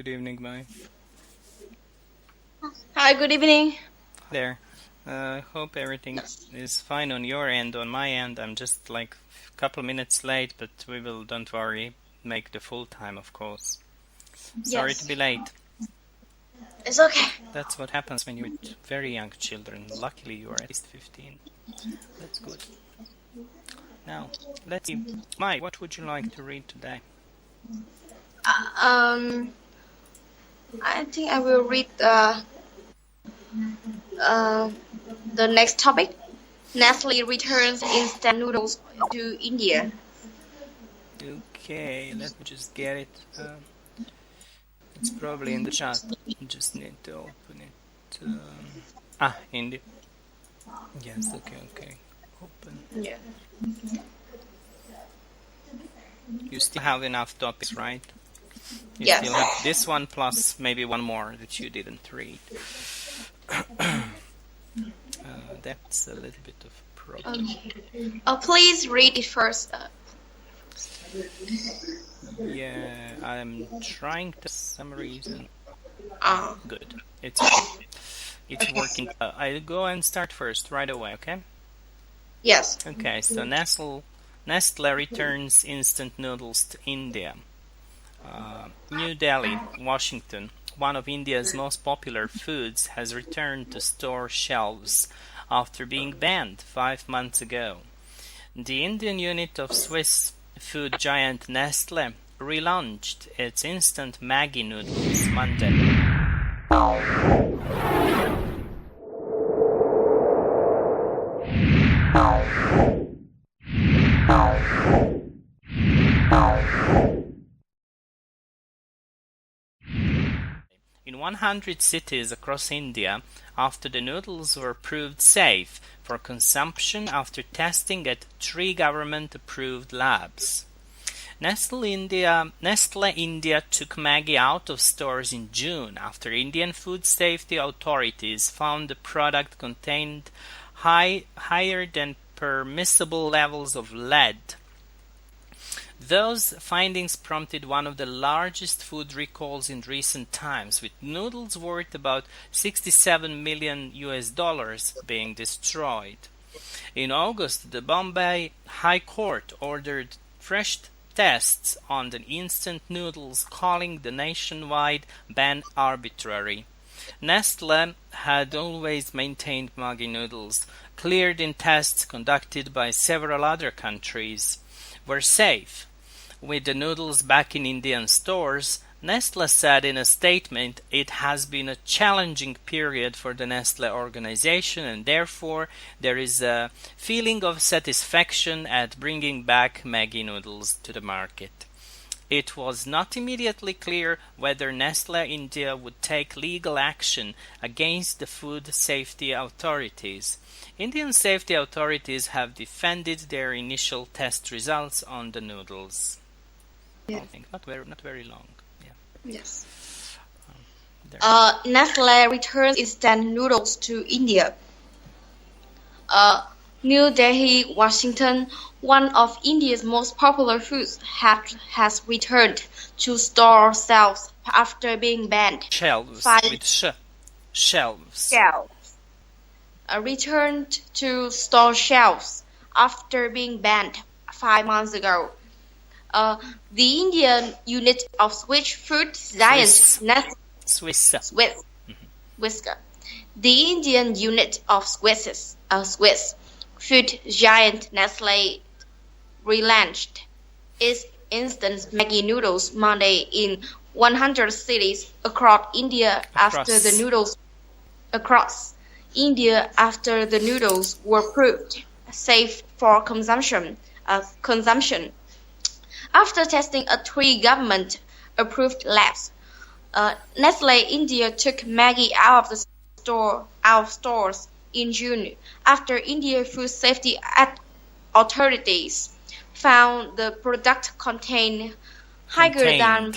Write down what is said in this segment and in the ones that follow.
Good evening, Mai. Hi, good evening. There. Hope everything is fine on your end. On my end, I'm just like a couple minutes late, but we will, don't worry, make the full time, of course. Sorry to be late. It's okay. That's what happens when you're with very young children. Luckily, you are at least 15. That's good. Now, let's see. Mai, what would you like to read today? I think I will read the next topic. Nestle returns instant noodles to India. Okay, let me just get it. It's probably in the chat. You just need to open it. In the... Yes, okay. Open. Yeah. You still have enough topics, right? You Yes. still have this one plus maybe one more that you didn't read. That's a little bit of a problem. Okay. Please read it first. Yeah, I'm trying to for some reason. Good. It's working. I'll go and start first right away, okay? Yes. Okay, so Nestle returns instant noodles to India. New Delhi, Washington, one of India's most popular foods, has returned to store shelves after being banned 5 months ago. The Indian unit of Swiss food giant Nestle relaunched its instant Maggi noodles Monday. In 100 cities across India after the noodles were proved safe for consumption after testing at 3 government-approved labs. Nestle India took Maggi out of stores in June after Indian food safety authorities found the product contained higher than permissible levels of lead. Those findings prompted one of the largest food recalls in recent times, with noodles worth about $67 million being destroyed. In August, the Bombay High Court ordered fresh tests on the instant noodles, calling the nationwide ban arbitrary. Nestle had always maintained Maggi noodles, cleared in tests conducted by several other countries, were safe. With the noodles back in Indian stores, Nestle said in a statement it has been a challenging period for the Nestle organization and therefore there is a feeling of satisfaction at bringing back Maggi noodles to the market. It was not immediately clear whether Nestle India would take legal action against the food safety authorities. Indian safety authorities have defended their initial test results on the noodles. Yeah. I think not very long. Yeah. Yes. Nestle returns instant noodles to India. New Delhi, Washington, one of India's most popular foods, has returned to store shelves after being banned. Shelves. Shelves. Returned to store shelves after being banned 5 months ago. The Indian unit of Swiss food giant Swiss. The Indian unit of Swiss food giant Nestle relaunched its instant Maggi noodles Monday in 100 cities across India after the noodles were proved safe for consumption. After testing at 3 government-approved labs, Nestle India took Maggi out of stores in June after India food safety authorities found the product contained higher than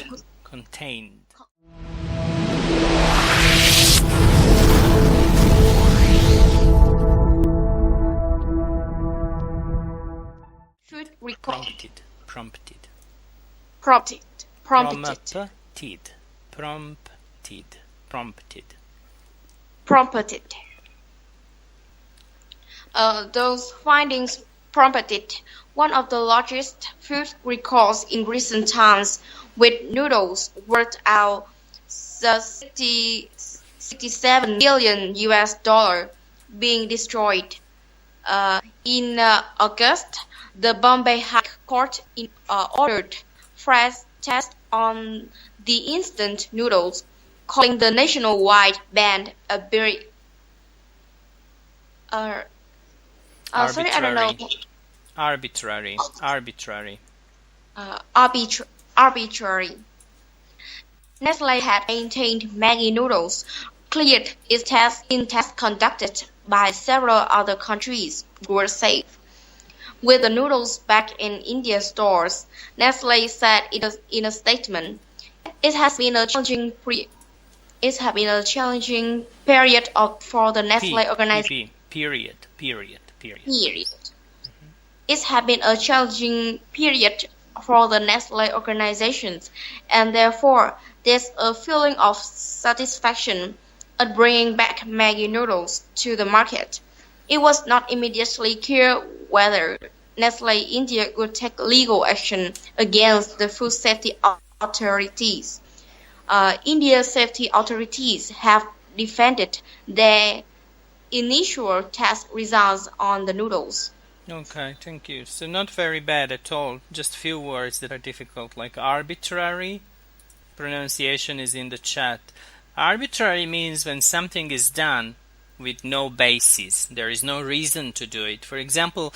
food recall. Prompted. Prompted. Those findings prompted one of the largest food recalls in recent times, with noodles worth out the $67 million being destroyed. In August, the Bombay High Court ordered fresh tests on the instant noodles, calling the nationwide ban arbitrary. Nestle had maintained Maggi noodles cleared its tests in tests conducted by several other countries were safe. With the noodles back in India stores, Nestle said in a statement, "It has been a challenging period for the Nestle organization." It has been a challenging period for the Nestle organizations, and therefore there's a feeling of satisfaction at bringing back Maggi noodles to the market. It was not immediately clear whether Nestle India would take legal action against the food safety authorities. India's safety authorities have defended their initial test results on the noodles. Okay, thank you. So not very bad at all. Just few words that are difficult, like arbitrary. Pronunciation is in the chat. Arbitrary means when something is done with no basis. There is no reason to do it. For example,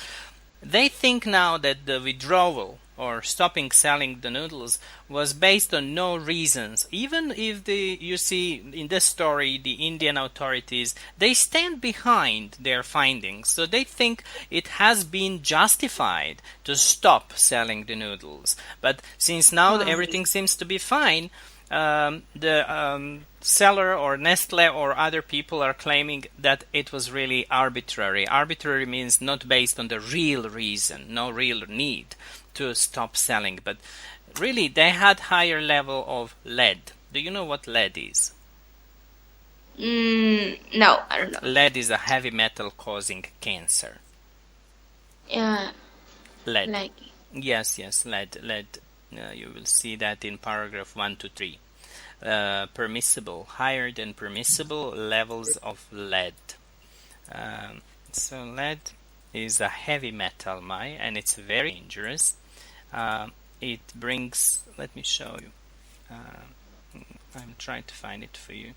they think now that the withdrawal or stopping selling the noodles was based on no reasons. Even if you see in this story, the Indian authorities, they stand behind their findings. So they think it has been justified to stop selling the noodles. But since now everything seems to be fine, the seller or Nestle or other people are claiming that it was really arbitrary. Arbitrary means not based on the real reason, no real need to stop selling. But really, they had higher level of lead. Do you know what lead is? No, I don't know. Lead is a heavy metal causing cancer. Yeah. Lead. Yes, lead. You will see that in paragraph 1 to 3. Permissible, higher than permissible levels of lead. So lead is a heavy metal, and it's very dangerous. It brings, let me show you. I'm trying to find it for you.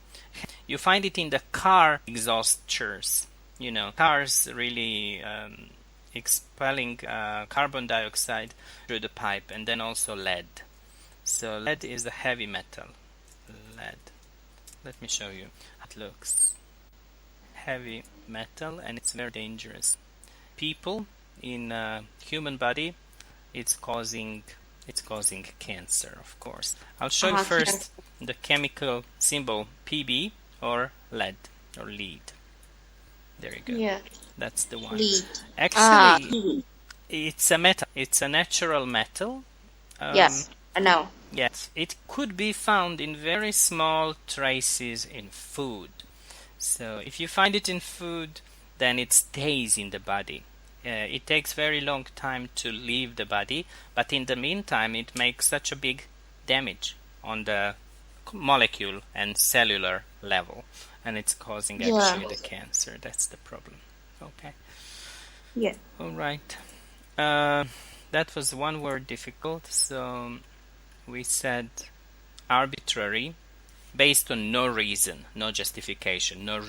You find it in the car exhausters. You know, cars really expelling carbon dioxide through the pipe, and then also lead. So lead is a heavy metal. Lead. Let me show you how it looks. Heavy metal, and it's very dangerous. People in human body, it's causing cancer, of course. I'll show you first the chemical symbol Pb, or lead or lead. There you go. Yeah. That's the one. Lead. Actually, it's a metal. It's a natural metal. Yes, I know. Yes, it could be found in very small traces in food. So if you find it in food, then it stays in the body. It takes very long time to leave the body, but in the meantime, it makes such a big damage on the molecule and cellular level, and it's causing actually the cancer. That's the problem. Okay. Yeah. All right. That was one word difficult. So we said arbitrary, based on no reason, no justification, no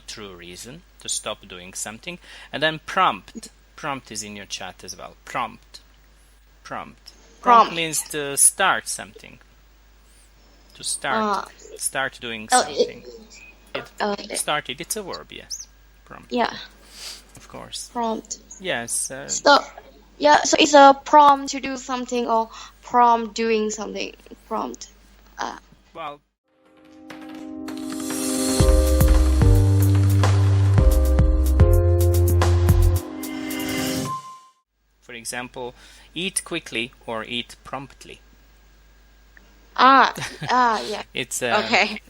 true reason to stop doing something. And then prompt. Prompt is in your chat as well. Prompt means to start something. To start doing something. Started. It's a verb, yes. Prompt. Yeah. Of course. Prompt. Yes. So it's a prompt to do something, or prompt doing something. Prompt. Well. For example, eat quickly or eat promptly. Yeah. It's Okay.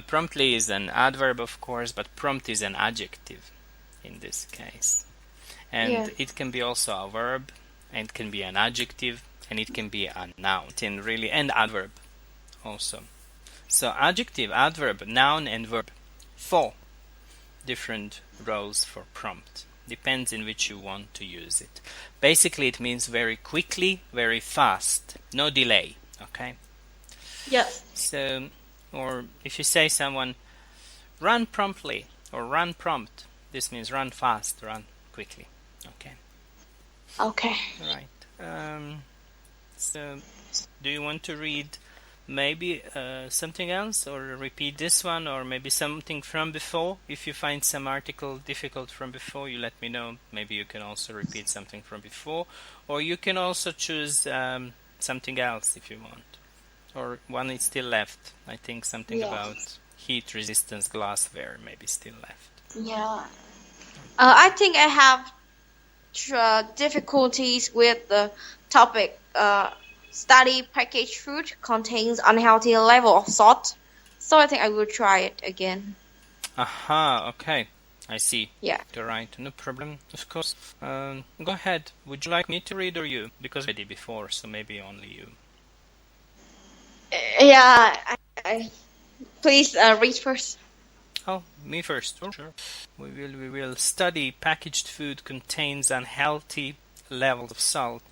promptly is an adverb, of course, but prompt is an adjective in this case. And Yeah. it can be also a verb, and it can be an adjective, and it can be a noun, and adverb also. So adjective, adverb, noun, and verb. 4 different roles for prompt. Depends in which you want to use it. Basically, it means very quickly, very fast, no delay. Okay. Yes. So, or if you say someone, run promptly or run prompt, this means run fast, run quickly. Okay. Okay. Right. So, do you want to read maybe something else, or repeat this one, or maybe something from before? If you find some article difficult from before, you let me know. Maybe you can also repeat something from before, or you can also choose something else if you want. Or one is still left. I think something about heat resistance glassware maybe still left. Yeah. I think I have difficulties with the topic. Study packaged food contains unhealthy level of salt. So I think I will try it again. Aha, okay. I see. Yeah. All right, no problem. Of course. Go ahead. Would you like me to read or you? Because I did before, so maybe only you. Yeah. Please read first. Oh, me first. Oh, sure. We will study packaged food contains unhealthy levels of salt.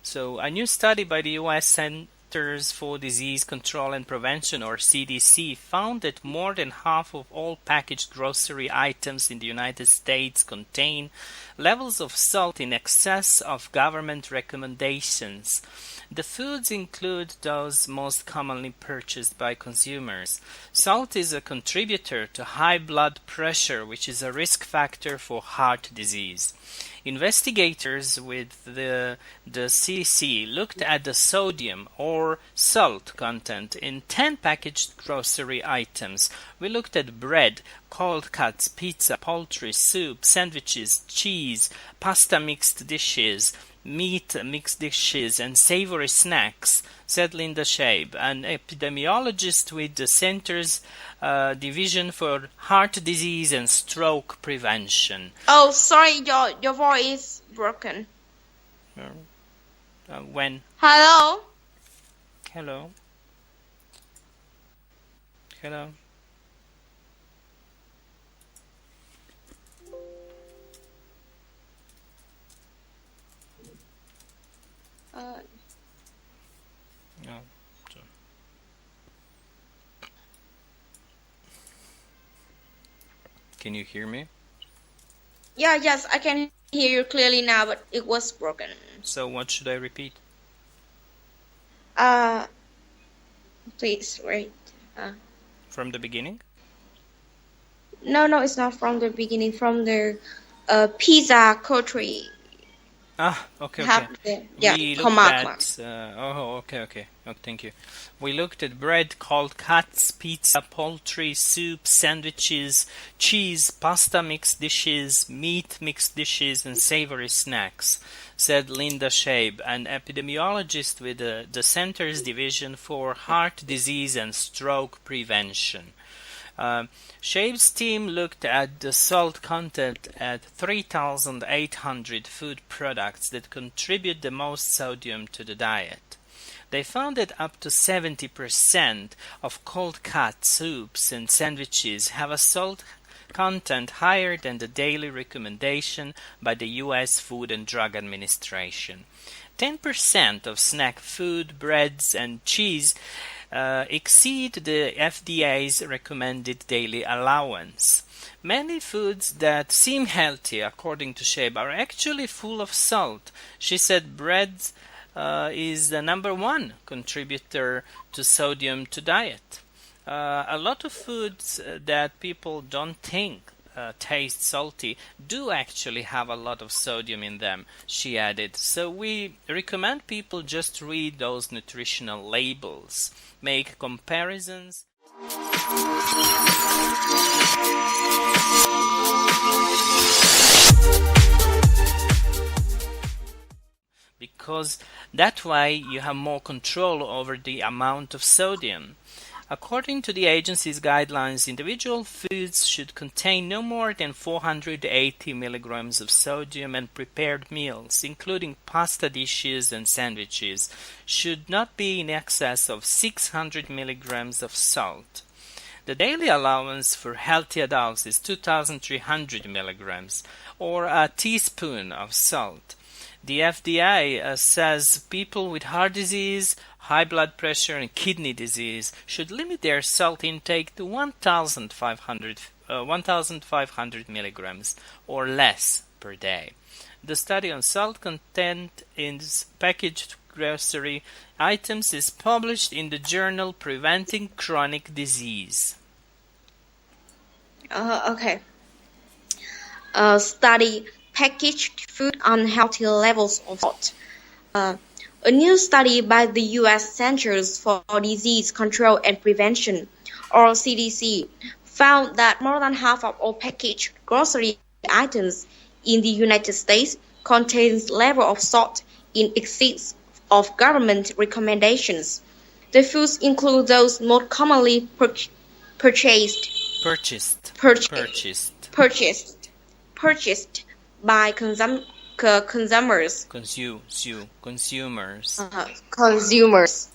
So a new study by the U.S. Centers for Disease Control and Prevention, or CDC, found that more than half of all packaged grocery items in the United States contain levels of salt in excess of government recommendations. The foods include those most commonly purchased by consumers. Salt is a contributor to high blood pressure, which is a risk factor for heart disease. Investigators with the CDC looked at the sodium or salt content in 10 packaged grocery items. We looked at bread, cold cuts, pizza, poultry, soup, sandwiches, cheese, pasta mixed dishes, meat mixed dishes, and savory snacks, said Linda Shabe, an epidemiologist with the Center's Division for Heart Disease and Stroke Prevention. Oh, sorry, your voice is broken. When? Hello? Hello? Hello? No. Can you hear me? Yes, I can hear you clearly now, but it was broken. So what should I repeat? Please wait. From the beginning? No, it's not from the beginning. From the pizza country. Okay. We looked at okay. Oh, thank you. We looked at bread, cold cuts, pizza, poultry, soup, sandwiches, cheese, pasta mixed dishes, meat mixed dishes, and savory snacks, said Linda Shabe, an epidemiologist with the Center's Division for Heart Disease and Stroke Prevention. Shabe's team looked at the salt content at 3,800 food products that contribute the most sodium to the diet. They found that up to 70% of cold cut soups and sandwiches have a salt content higher than the daily recommendation by the U.S. Food and Drug Administration. 10% of snack food, breads, and cheese exceed the FDA's recommended daily allowance. Many foods that seem healthy, according to Shabe, are actually full of salt. She said bread is the number one contributor to sodium to diet. A lot of foods that people don't think taste salty do actually have a lot of sodium in them, she added. So we recommend people just read those nutritional labels, make comparisons. Because That way, you have more control over the amount of sodium. According to the agency's guidelines, individual foods should contain no more than 480 milligrams of sodium, and prepared meals, including pasta dishes and sandwiches, should not be in excess of 600 milligrams of salt. The daily allowance for healthy adults is 2,300 milligrams, or a teaspoon of salt. The FDA says people with heart disease, high blood pressure, and kidney disease should limit their salt intake to 1,500 milligrams or less per day. The study on salt content in packaged grocery items is published in the journal Preventing Chronic Disease. Study packaged food unhealthy levels of salt. A new study by the U.S. Centers for Disease Control and Prevention, or CDC, found that more than half of all packaged grocery items in the United States contains level of salt in excess of government recommendations. The foods include those most commonly purchased by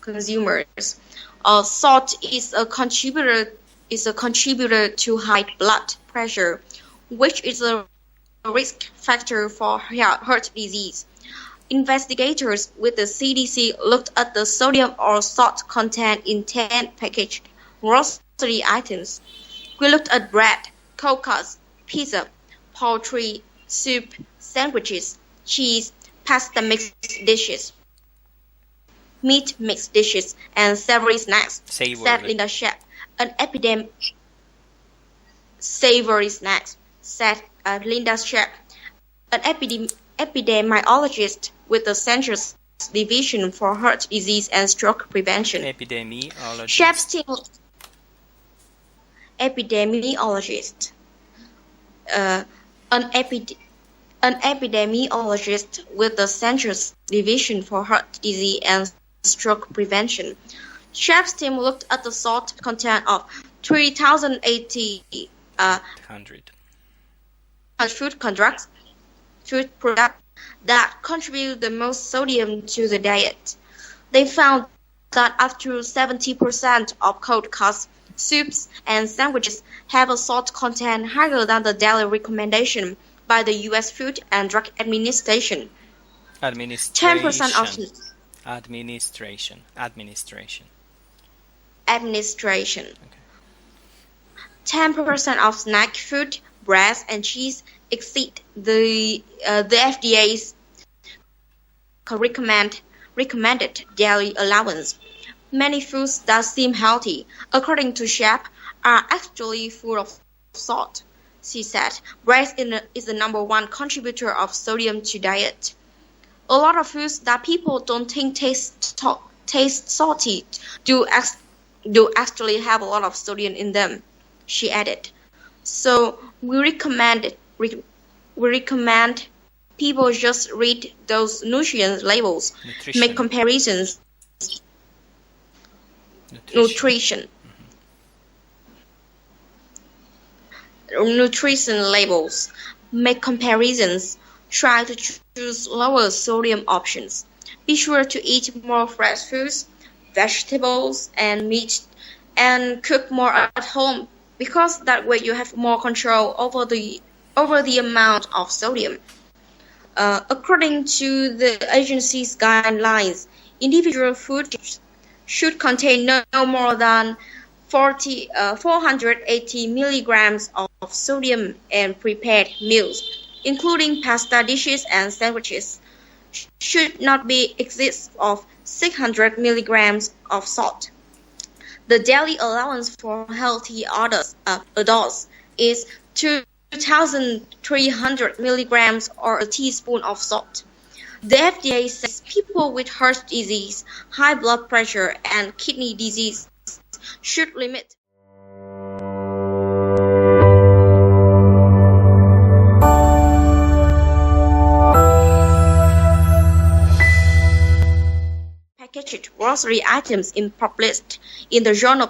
consumers. Salt is a contributor to high blood pressure, which is a risk factor for heart disease. Investigators with the CDC looked at the sodium or salt content in 10 packaged grocery items. We looked at bread, cocoas, pizza, poultry, soup, sandwiches, cheese, pasta mixed dishes, meat mixed dishes, and savory snacks, said Linda Shep, an epidemiologist with the Center's Division for Heart Disease and Stroke Prevention. Shep's team, epidemiologist, an epidemiologist with the Center's Division for Heart Disease and Stroke Prevention. Shep's team looked at the salt content of 3,080 food products that contribute the most sodium to the diet. They found that up to 70% of cold cuts, soups, and sandwiches have a salt content higher than the daily recommendation by the U.S. Food and Drug Administration. 10% of Administration. Okay. 10% of snack food, bread, and cheese exceed the FDA's recommended daily allowance. Many foods that seem healthy, according to Shep, are actually full of salt. She said, bread is the number one contributor of sodium to diet. A lot of foods that people don't think taste salty do actually have a lot of sodium in them, she added. So we recommend people just read those nutrient labels, make comparisons. Nutrition labels, make comparisons, try to choose lower sodium options. Be sure to eat more fresh foods, vegetables, and meat, and cook more at home, because that way you have more control over the amount of sodium. According to the agency's guidelines, individual foods should contain no more than 480 milligrams of sodium, and prepared meals, including pasta dishes and sandwiches, should not be excess of 600 milligrams of salt. The daily allowance for healthy adults is 2,300 milligrams or a teaspoon of salt. The FDA says people with heart disease, high blood pressure, and kidney disease should limit grocery items is published in the journal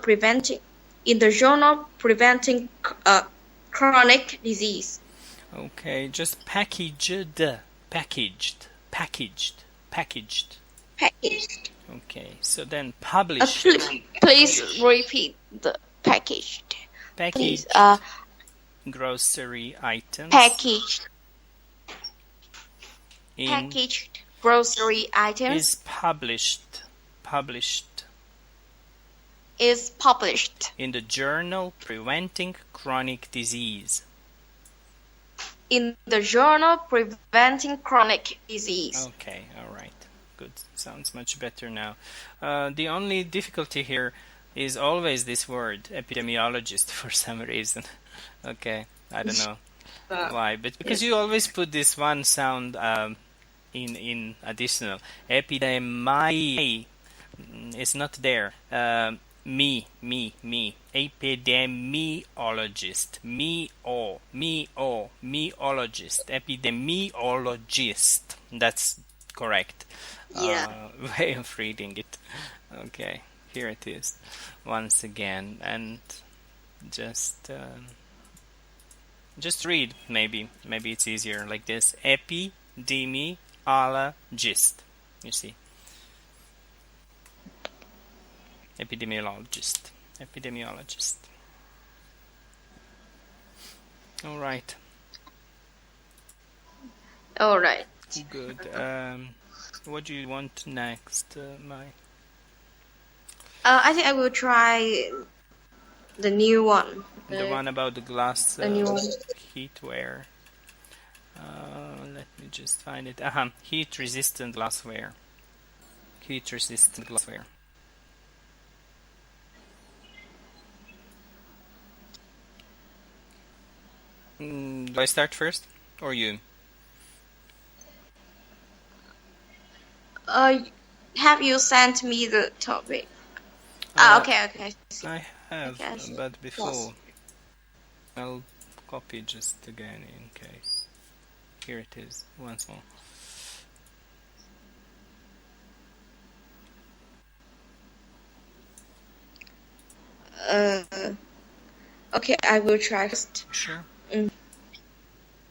preventing chronic disease. Okay, just packaged. Okay, so then published. Please repeat the packaged. Packaged grocery items. Packaged grocery items is published in the journal preventing chronic disease. In the journal preventing chronic disease. Okay, all right. Good. Sounds much better now. The only difficulty here is always this word, epidemiologist, for some reason. Okay, I don't know why, but because you always put this one sound in additional. Epidemi is not there. Me. Epidemiologist. Meologist. Epidemiologist. That's correct way of reading it. Okay, here it is once again, and just read. Maybe it's easier like this. Epidemiologist. You see. Epidemiologist. All right. Good. What do you want next, Mai? I think I will try the new one. The one about the glass heatware. Let me just find it. Heat-resistant glassware. Do I start first, or you? Have you sent me the topic? Okay. I have, but before I'll copy just again in case. Here it is once more. Okay, I will try first. Sure.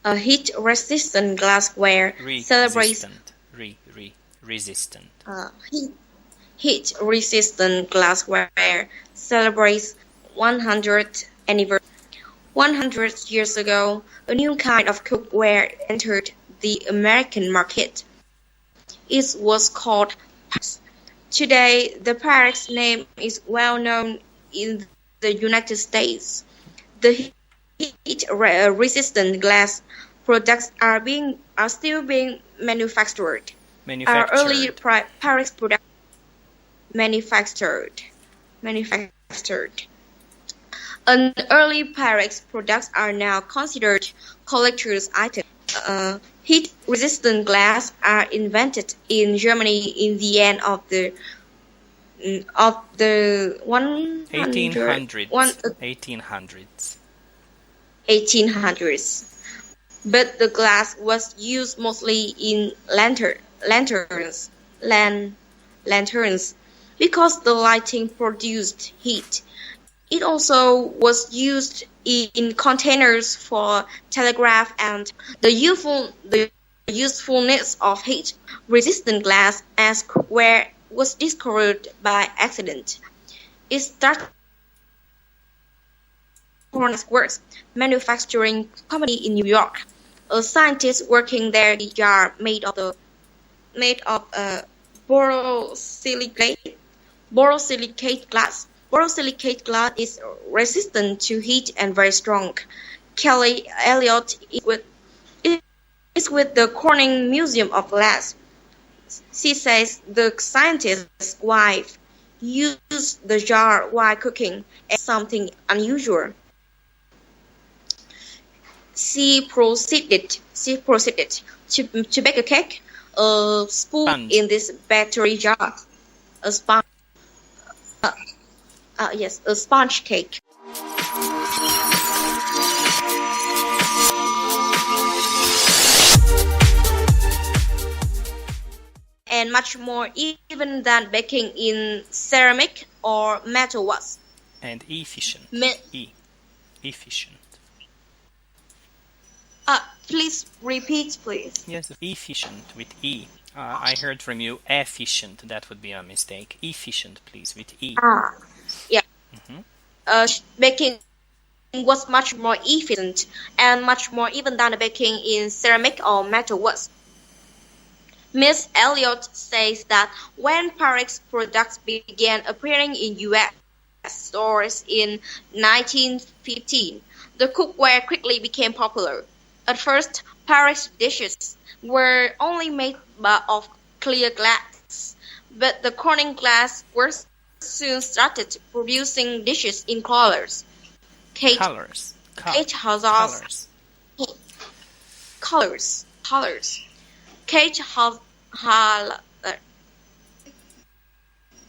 Heat-resistant glassware celebrates resistant. Heat-resistant glassware celebrates 100th anniversary. 100 years ago, a new kind of cookware entered the American market. It was called Pyrex. Today, the Pyrex name is well known in the United States. The heat-resistant glass products are still being manufactured. Our early Pyrex products manufactured. An early Pyrex products are now considered collector's items. Heat-resistant glass are invented in Germany in the end of the 1800s. But the glass was used mostly in lanterns because the lighting produced heat. It also was used in containers for telegraph, and the usefulness of heat-resistant glass as cookware was discovered by accident. It started Works manufacturing company in New York. A scientist working there in a jar made of borosilicate glass. Borosilicate glass is resistant to heat and very strong. Kelly Elliott is with the Corning Museum of Glass. She says the scientist's wife used the jar while cooking as something unusual. She proceeded to bake a cake. A spoon in this battery jar. A sponge cake. And much more even than baking in ceramic or metal was. And efficient. Efficient. Please repeat, please. Yes, efficient with E. I heard from you efficient. That would be a mistake. Efficient, please, with E. Yeah. Baking was much more efficient and much more even than baking in ceramic or metal was. Miss Elliott says that when Parex products began appearing in U.S. stores in 1915, the cookware quickly became popular. At first, Parex dishes were only made of clear glass, but the Corning glass was soon started producing dishes in colors. Colors. Kate has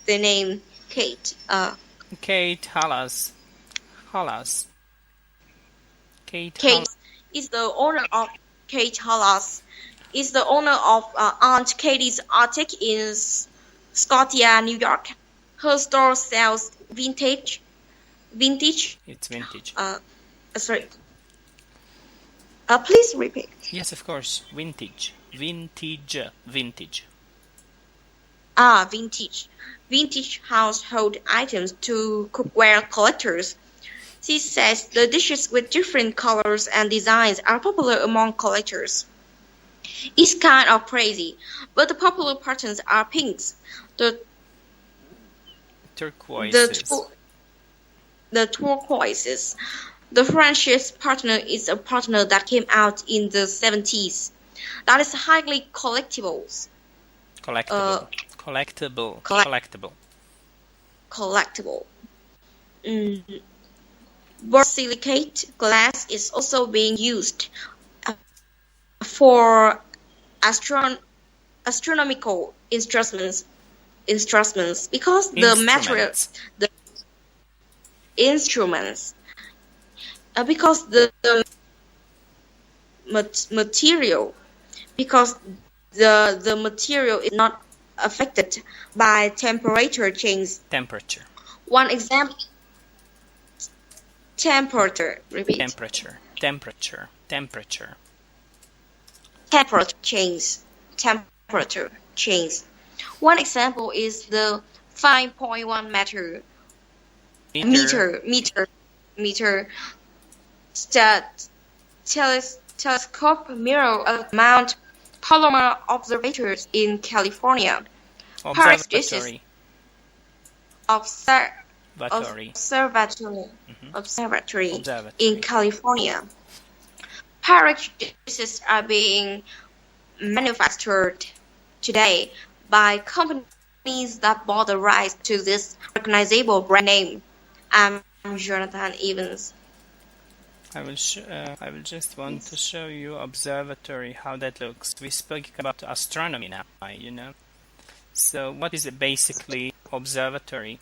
the name Kate. Kate Hallas. Kate is the owner of Kate Hallas. Is the owner of Aunt Katie's Attic in Scotia, New York. Her store sells vintage. It's vintage. Sorry. Please repeat. Yes, of course. Vintage. Vintage. Vintage household items to cookware collectors. She says the dishes with different colors and designs are popular among collectors. It's kind of crazy, but the popular patterns are pinks, the turquoises. The turquoises. The French's partner is a partner that came out in the 70s. That is highly collectible. Borosilicate glass is also being used for astronomical instruments because the material is not affected by temperature change. One example. Temperature change. One example is the 5.1 meter telescope mirror of Mount Palomar Observatories in California. Observatory. Observatory in California. Parex dishes are being manufactured today by companies that bought the rights to this recognizable brand name. I'm Jonathan Evans. I will just want to show you observatory, how that looks. We spoke about astronomy now, you know. So what is it basically observatory?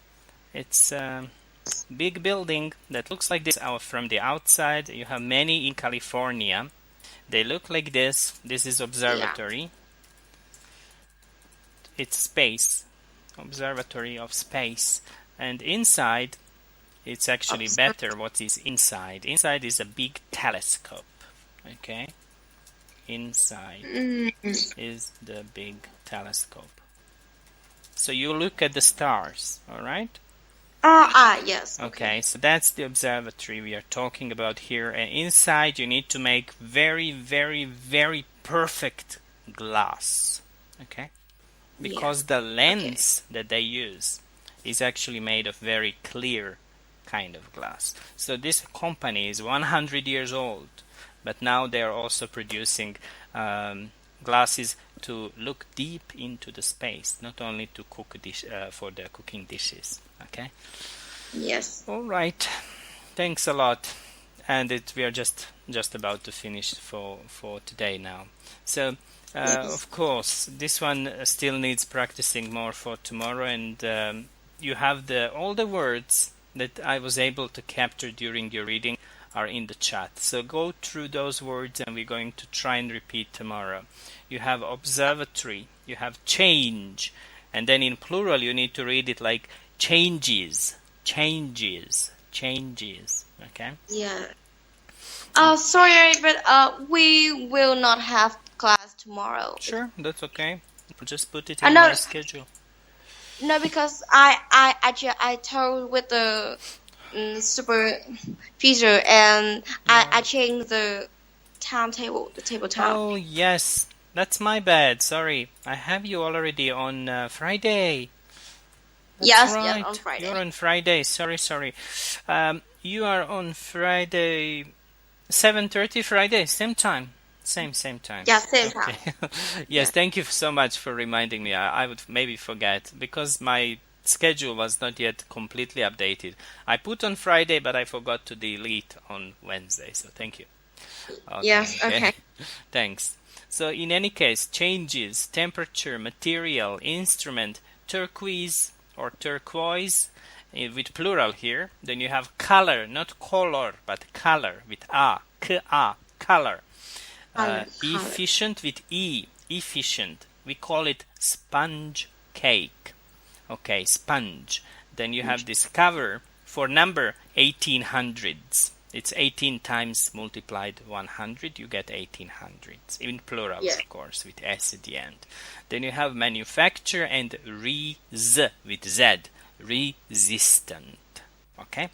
It's a big building that looks like this from the outside. You have many in California. They look like this. This is observatory. Yeah. It's space. Observatory of space. And inside, it's actually better what is inside. Inside is a big telescope. Okay? Inside is the big telescope. So you look at the stars, all right? Yes. Okay, so that's the observatory we are talking about here. And inside you need to make very, very, very perfect glass. Okay? Because the lens that they use is actually made of very clear kind of glass. So this company is 100 years old, but now they are also producing glasses to look deep into the space, not only to cook for the cooking dishes. Okay? Yes. All right. Thanks a lot. And we are just about to finish for today now. So, of course, this one still needs practicing more for tomorrow. And you have all the words that I was able to capture during your reading are in the chat. So go through those words and we're going to try and repeat tomorrow. You have observatory, you have change, and then in plural you need to read it like changes, changes, changes. Okay? Yeah. Sorry, but we will not have class tomorrow. Sure, that's okay. We'll just put it in my schedule. No, because I told with the supervisor and I changed the timetable, the table time. Oh yes, that's my bad. Sorry, I have you already on Friday. That's yes, right. yes, on Friday. You're on Friday. Sorry. You are on Friday, 7:30 Friday, same time. Same time. Yeah, same time. Yes, thank you so much for reminding me. I would maybe forget because my schedule was not yet completely updated. I put on Friday, but I forgot to delete on Wednesday. So thank you. Okay, yes, okay. Thanks. So in any case, changes, temperature, material, instrument, turquoise or turquoise with plural here. Then you have color, not color, but color with a, k-a, color. Efficient with E, efficient. We call it sponge cake. Okay, sponge. Then you have this cover for number 1800s. It's 18 times multiplied 100, you get 1800s. In plural, yeah. Of course, with S at the end. Then you have manufacture and res with Z, resistant. Okay?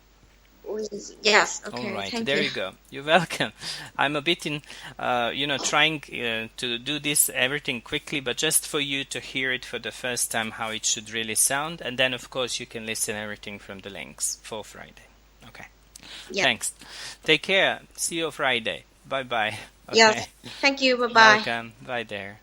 Yes, okay. All right, thank there you. you go. You're welcome. I'm a bit in, trying to do this everything quickly, but just for you to hear it for the first time, how it should really sound. And then, of course, you can listen everything from the links for Friday. Okay. Yeah. Thanks. Take care. See you Friday. Bye-bye. Okay. Yes, thank you. Bye-bye. Welcome. Bye there.